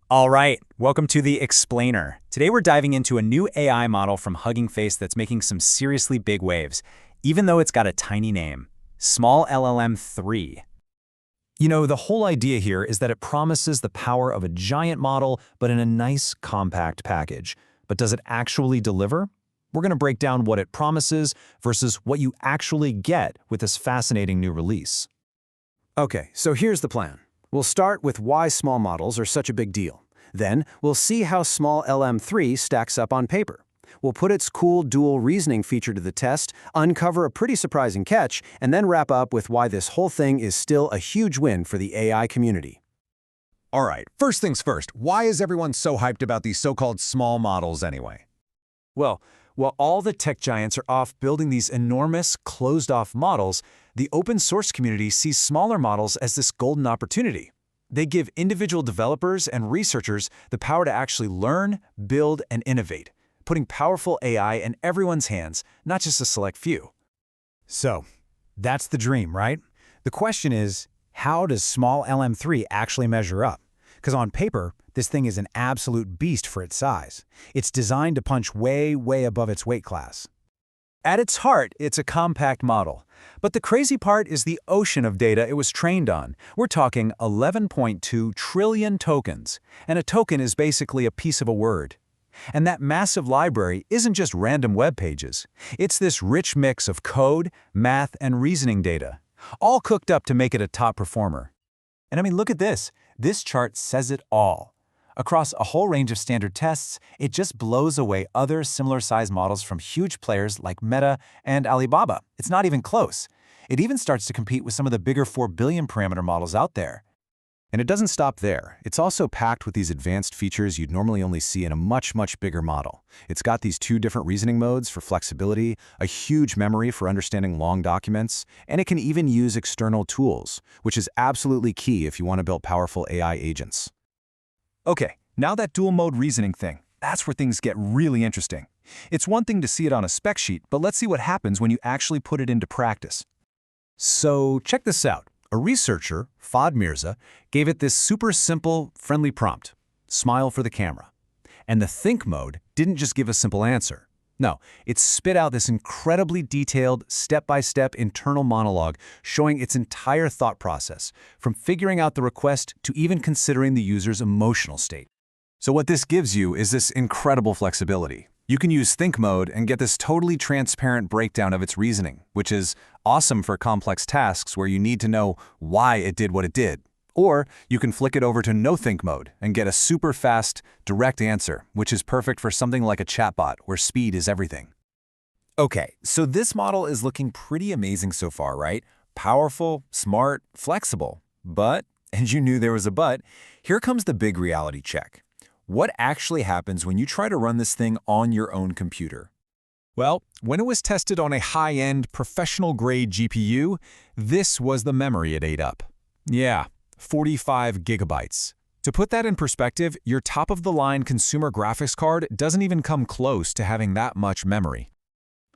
All right, welcome to the Explainer. Today we're diving into a new AI model from Hugging Face that's making some seriously big waves, even though it's got a tiny name, SmolLM3. You know, the whole idea here is that it promises the power of a giant model, but in a nice, compact package. But does it actually deliver? We're going to break down what it promises versus what you actually get with this fascinating new release. Okay, so here's the plan. We'll start with why small models are such a big deal. Then, we'll see how SmolLM3 stacks up on paper. We'll put its cool dual reasoning feature to the test, uncover a pretty surprising catch, and then wrap up with why this whole thing is still a huge win for the AI community. All right, first things first, why is everyone so hyped about these so-called small models anyway? Well, while all the tech giants are off building these enormous, closed-off models, the open source community sees smaller models as this golden opportunity. They give individual developers and researchers the power to actually learn, build, and innovate, putting powerful AI in everyone's hands, not just a select few. So, that's the dream, right? The question is, how does SmolLM3 actually measure up? Because on paper, this thing is an absolute beast for its size. It's designed to punch way, way above its weight class. At its heart, it's a compact model. But the crazy part is the ocean of data it was trained on. We're talking 11.2 trillion tokens, and a token is basically a piece of a word. And that massive library isn't just random web pages. It's this rich mix of code, math, and reasoning data, all cooked up to make it a top performer. And I mean, look at this. This chart says it all. Across a whole range of standard tests, it just blows away other similar-sized models from huge players like Meta and Alibaba. It's not even close. It even starts to compete with some of the bigger 4 billion parameter models out there. And it doesn't stop there. It's also packed with these advanced features you'd normally only see in a much, much bigger model. It's got these 2 different reasoning modes for flexibility, a huge memory for understanding long documents, and it can even use external tools, which is absolutely key if you want to build powerful AI agents. Okay, now that dual-mode reasoning thing, that's where things get really interesting. It's one thing to see it on a spec sheet, but let's see what happens when you actually put it into practice. So check this out. A researcher, Fahd Mirza, gave it this super simple, friendly prompt, smile for the camera. And the think mode didn't just give a simple answer. No, it spit out this incredibly detailed, step-by-step internal monologue showing its entire thought process, from figuring out the request to even considering the user's emotional state. So what this gives you is this incredible flexibility. You can use think mode and get this totally transparent breakdown of its reasoning, which is awesome for complex tasks where you need to know why it did what it did. Or you can flick it over to no think mode and get a super fast, direct answer, which is perfect for something like a chatbot where speed is everything. Okay, so this model is looking pretty amazing so far, right? Powerful, smart, flexible. But, and you knew there was a but, here comes the big reality check. What actually happens when you try to run this thing on your own computer? Well, when it was tested on a high-end, professional-grade GPU, this was the memory it ate up. Yeah, 45 gigabytes. To put that in perspective, your top-of-the-line consumer graphics card doesn't even come close to having that much memory.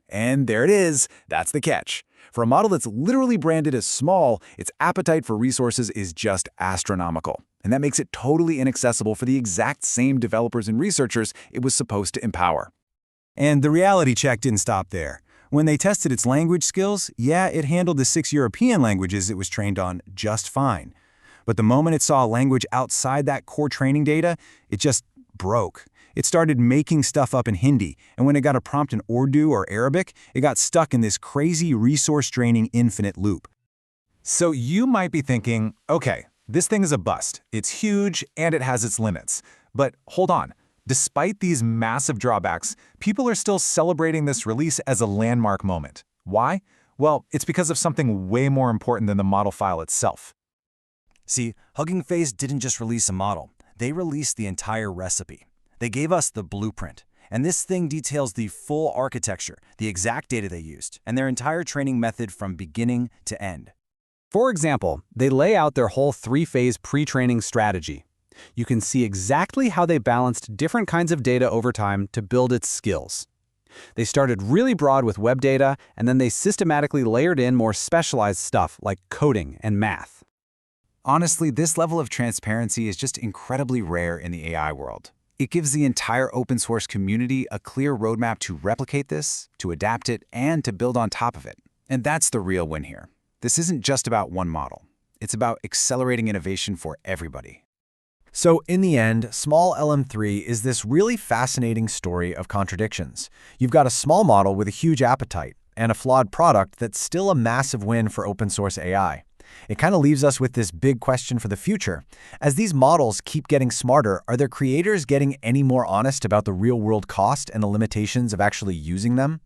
And there it is. That's the catch. For a model that's literally branded as small, its appetite for resources is just astronomical. And that makes it totally inaccessible for the exact same developers and researchers it was supposed to empower. And the reality check didn't stop there. When they tested its language skills, yeah, it handled the 6 European languages it was trained on just fine. But the moment it saw a language outside that core training data, it just broke. It started making stuff up in Hindi, and when it got a prompt in Urdu or Arabic, it got stuck in this crazy resource-draining infinite loop. So you might be thinking, okay, this thing is a bust. It's huge and it has its limits. But hold on. Despite these massive drawbacks, people are still celebrating this release as a landmark moment. Why? Well, it's because of something way more important than the model file itself. See, Hugging Face didn't just release a model. They released the entire recipe. They gave us the blueprint. And this thing details the full architecture, the exact data they used, and their entire training method from beginning to end. For example, they lay out their whole 3-phase pre-training strategy. You can see exactly how they balanced different kinds of data over time to build its skills. They started really broad with web data, and then they systematically layered in more specialized stuff like coding and math. Honestly, this level of transparency is just incredibly rare in the AI world. It gives the entire open source community a clear roadmap to replicate this, to adapt it, and to build on top of it. And that's the real win here. This isn't just about one model. It's about accelerating innovation for everybody. So in the end, SmolLM3 is this really fascinating story of contradictions. You've got a small model with a huge appetite and a flawed product that's still a massive win for open source AI. It kind of leaves us with this big question for the future. As these models keep getting smarter, are their creators getting any more honest about the real-world cost and the limitations of actually using them?